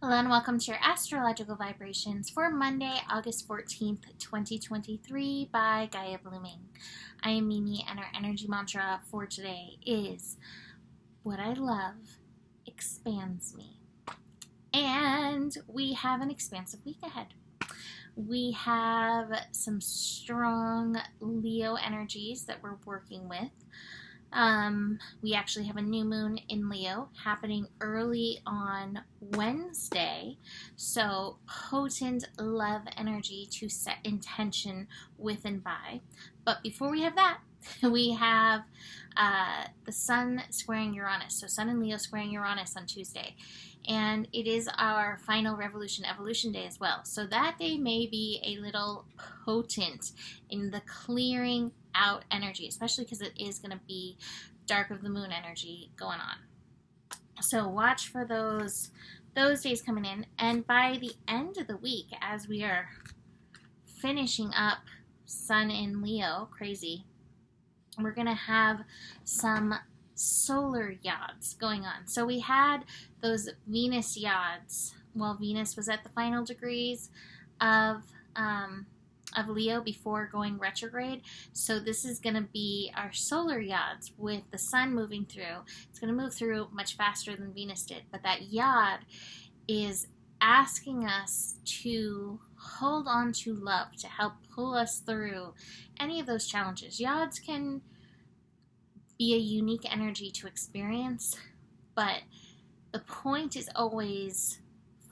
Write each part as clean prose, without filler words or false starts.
Hello and welcome to your astrological vibrations for Monday, August 14th, 2023 by Gaia Blooming. I am Mimi and our energy mantra for today is what I love expands me. And we have an expansive week ahead. We have some strong Leo energies that we're working with. We actually have a new moon in Leo happening early on Wednesday, so potent love energy to set intention with and by. But before we have that, we have the Sun squaring Uranus. So Sun in Leo squaring Uranus on Tuesday. And it is our final revolution evolution day as well. So that day may be a little potent in the clearing out energy, especially because it is going to be dark of the moon energy going on. So watch for those days coming in. And by the end of the week, as we are finishing up Sun in Leo, crazy, we're going to have some solar yods going on. So we had those Venus yods while Venus was at the final degrees of Leo before going retrograde. So this is going to be our solar yods with the Sun moving through. It's going to move through much faster than Venus did, but that yod is asking us to hold on to love to help pull us through any of those challenges. Yods can be a unique energy to experience, but the point is always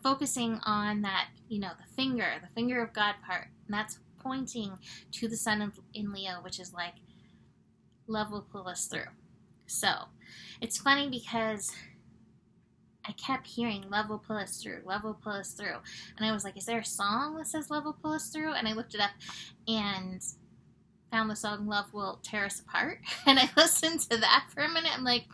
focusing on that, the finger of God part, and that's pointing to the Sun in Leo, which is like, love will pull us through. So it's funny because I kept hearing love will pull us through, love will pull us through, and I was like, is there a song that says love will pull us through? And I looked it up and found the song Love Will Tear Us Apart, and I listened to that for a minute. I'm like,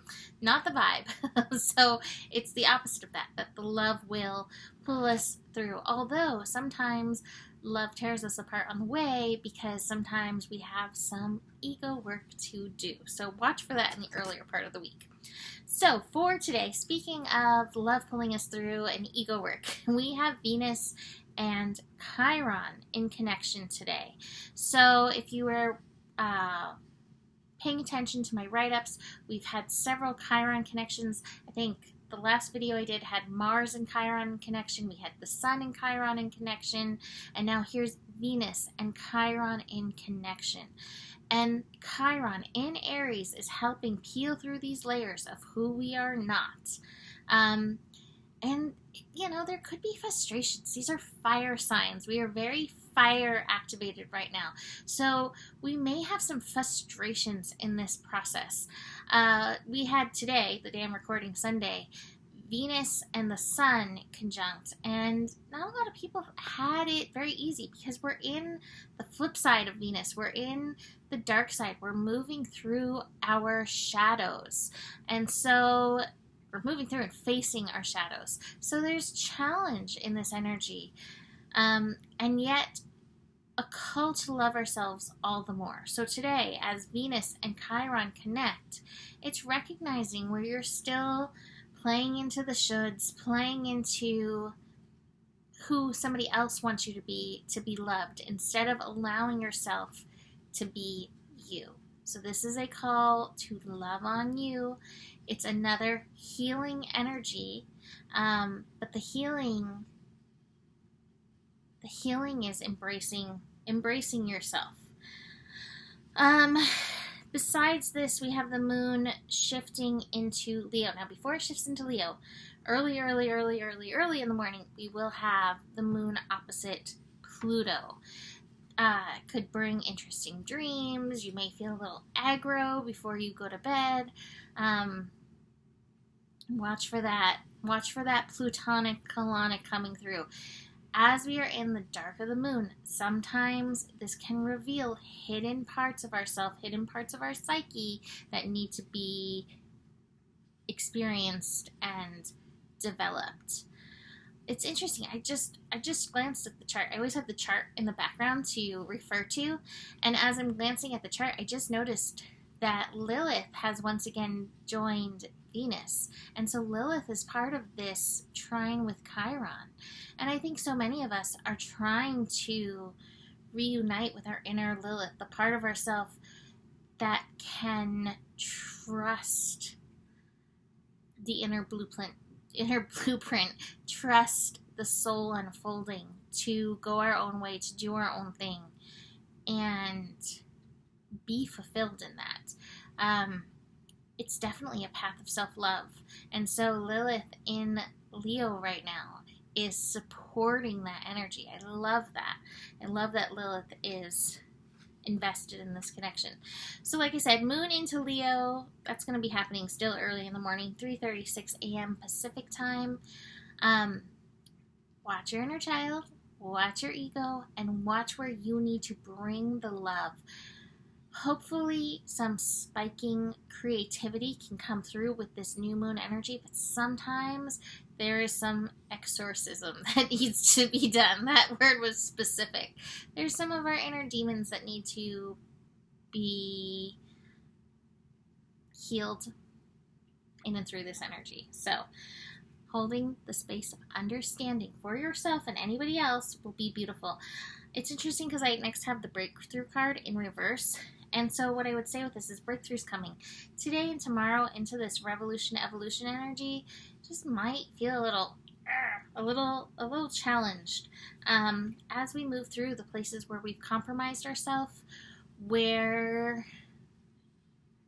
not the vibe. So it's the opposite of that the love will pull us through, although sometimes love tears us apart on the way because sometimes we have some ego work to do. So watch for that in the earlier part of the week. So for today, speaking of love pulling us through and ego work, we have Venus and Chiron in connection today. So if you were paying attention to my write-ups, we've had several Chiron connections. I think the last video I did had Mars and Chiron in connection. We had the Sun and Chiron in connection. And now here's Venus and Chiron in connection. And Chiron in Aries is helping peel through these layers of who we are not. And there could be frustrations. These are fire signs. We are very fire activated right now. So we may have some frustrations in this process. We had today, the day I'm recording Sunday, Venus and the Sun conjunct, and not a lot of people had it very easy because we're in the flip side of Venus. We're in the dark side. We're moving through our shadows. And so we're moving through and facing our shadows. So there's challenge in this energy. And yet a call to love ourselves all the more. So today, as Venus and Chiron connect, it's recognizing where you're still playing into the shoulds, playing into who somebody else wants you to be loved, instead of allowing yourself to be you. So this is a call to love on you. It's another healing energy, but the healing is embracing yourself. Besides this, we have the moon shifting into Leo. Now, before it shifts into Leo, early in the morning, we will have the moon opposite Pluto. Could bring interesting dreams. You may feel a little aggro before you go to bed. Watch for that. Watch for that Plutonic colonic coming through. As we are in the dark of the moon, sometimes this can reveal hidden parts of ourself, hidden parts of our psyche that need to be experienced and developed. It's interesting. I just glanced at the chart. I always have the chart in the background to refer to, and as I'm glancing at the chart, I just noticed that Lilith has once again joined Venus. And so Lilith is part of this trine with Chiron. And I think so many of us are trying to reunite with our inner Lilith, the part of ourself that can trust the inner blueprint, trust the soul unfolding, to go our own way, to do our own thing, and be fulfilled in that. It's definitely a path of self-love. And so Lilith in Leo right now is supporting that energy. I love that. I love that Lilith is invested in this connection. So like I said, moon into Leo, that's going to be happening still early in the morning, 3:36 a.m. Pacific time. Watch your inner child, watch your ego, and watch where you need to bring the love. Hopefully some spiking creativity can come through with this new moon energy, but sometimes there is some exorcism that needs to be done. That word was specific. There's some of our inner demons that need to be healed in and through this energy. So holding the space of understanding for yourself and anybody else will be beautiful. It's interesting because I next have the breakthrough card in reverse. And so what I would say with this is breakthroughs coming today and tomorrow into this revolution evolution energy. Just might feel a little challenged as we move through the places where we've compromised ourselves, where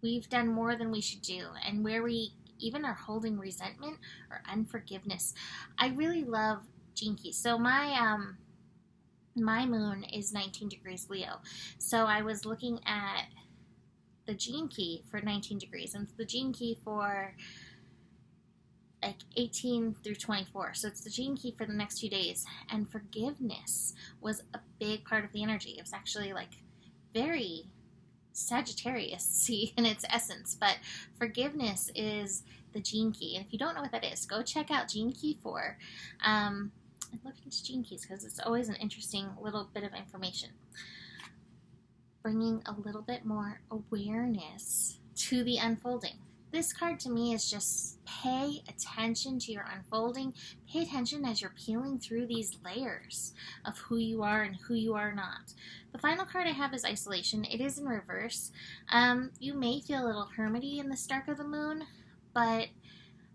we've done more than we should do, and where we even are holding resentment or unforgiveness. I really love Gene Keys. So my moon is 19 degrees Leo. So I was looking at the gene key for 19 degrees and the gene key for like 18 through 24. So it's the gene key for the next few days. And forgiveness was a big part of the energy. It was actually like very Sagittarius in its essence. But forgiveness is the gene key. And if you don't know what that is, go check out Gene Key 4. Look into gene keys because it's always an interesting little bit of information. Bringing a little bit more awareness to the unfolding. This card to me is just pay attention to your unfolding. Pay attention as you're peeling through these layers of who you are and who you are not. The final card I have is isolation. It is in reverse. You may feel a little hermity in the dark of the moon, but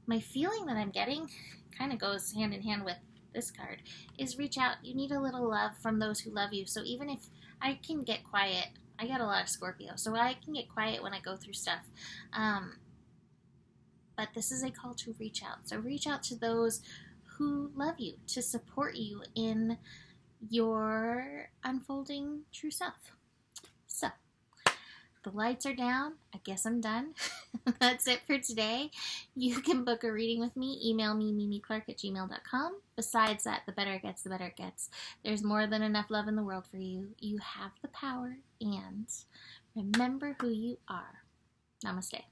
my feeling that I'm getting kind of goes hand in hand with this card is reach out. You need a little love from those who love you. So even if I can get quiet, I got a lot of Scorpio, so I can get quiet when I go through stuff. But this is a call to reach out. So reach out to those who love you, to support you in your unfolding true self. So the lights are down. I guess I'm done. That's it for today. You can book a reading with me. Email me, mimiclark@gmail.com. Besides that, the better it gets, the better it gets. There's more than enough love in the world for you. You have the power, and remember who you are. Namaste.